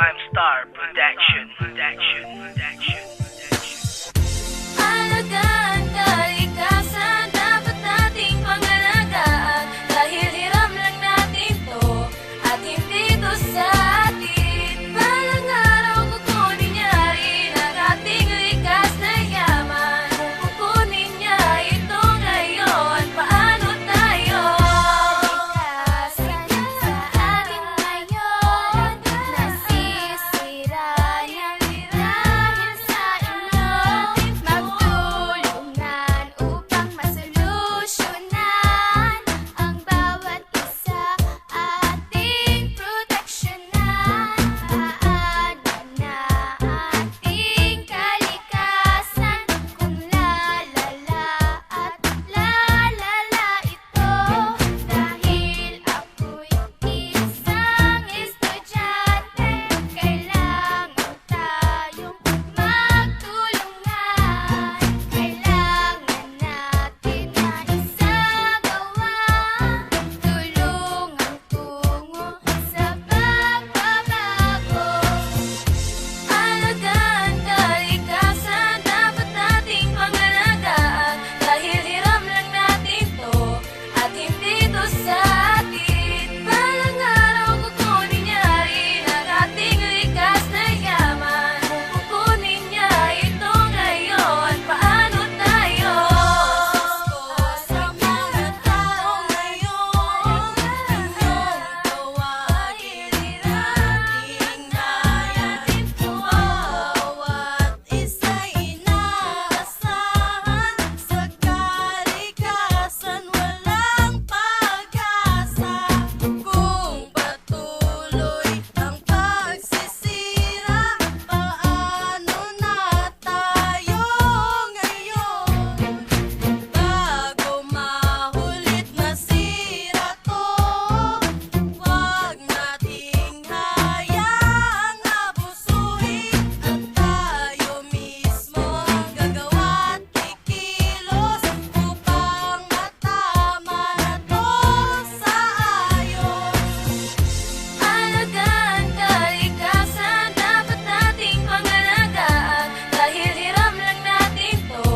Prime Star Production. Alagaan kalikasan, dapat nating pangalagaan. Dahil hiram lang natin to, at hindi to sa atin. Balang araw kukunin niya rin ang ating likas na yaman. Kukunin niya ito ngayon, paano tayo? Kalikasan sa atin ngayon, nasisira niya dahil sa inyo. Magtulungan upang masolusyonan ang bawat isa, ating proteksyonan. Paano na ating kalikasan kung lalala at lalala ito? Dahil ako'y isang estudyante, kailangan tayong magtulungan. Kailangan natin na isagawa tulungan tungo sa pagbabago. Alagaan kalikasan, dapat nating pangalagaan. Dahil hiram lang natin to, at hindi to sa atin. Balang araw kukunin niya rin ang ating likas na yaman. Kukunin niya ito ngayon, paano tayo? Sa mga tao ngayon, inyong tawagin natin natin po. Bawat isa'y inaasahan, sa kalikasan walang pag-asa. Kung patuloy ang pagsisira, paano na tayo ngayon? Bago mahulit masira to, huwag nating hayaang abusuhin. At tayo mismo ang gagawa't kikilos upang matama na to sa ayos. Alagaan kalikasan, dapat nating pangalagaan. Dahil hiram lang natin to,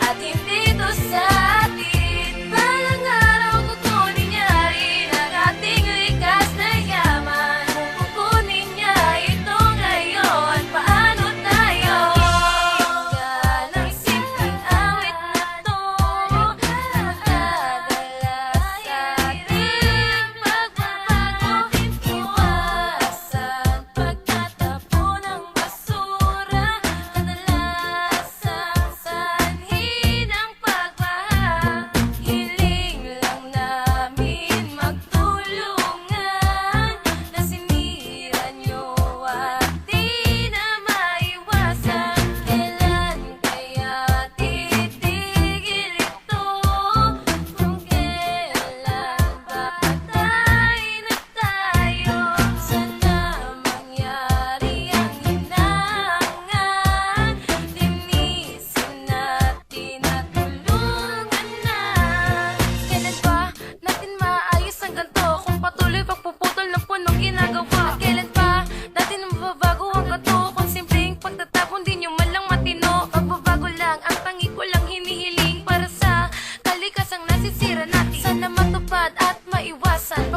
at hindi to sa atin. Balang araw kukunin niya rin ang ating likas na yaman. Kukunin niya ito ngayon, paano tayo? Pakinggan ang simpleng awit na to, nakadala sa ating pagbabago. Iwasan pagtatapon ng basura, kadalasang sanhi ng pagbaha. Hiling lang namin magtulungan, na sinira niyo at di na maiwasan. Kailan kaya titigil ito? Kung kailan ba patay na tayo? Sana mangyari ang hinangan, linisin natin at tulungan na. Kailan ba natin maayos ang ganito? Kung patuloy pagpuputol ng punong ginagawa. At kailan pa natin mababago ang ganito? Kung simpleng pagtatapon di nyo man lang matino. Pagbabago lang ang tangi ko lang hinihiling para sa kalikasang nasisira natin. Sana matupad at maiwasan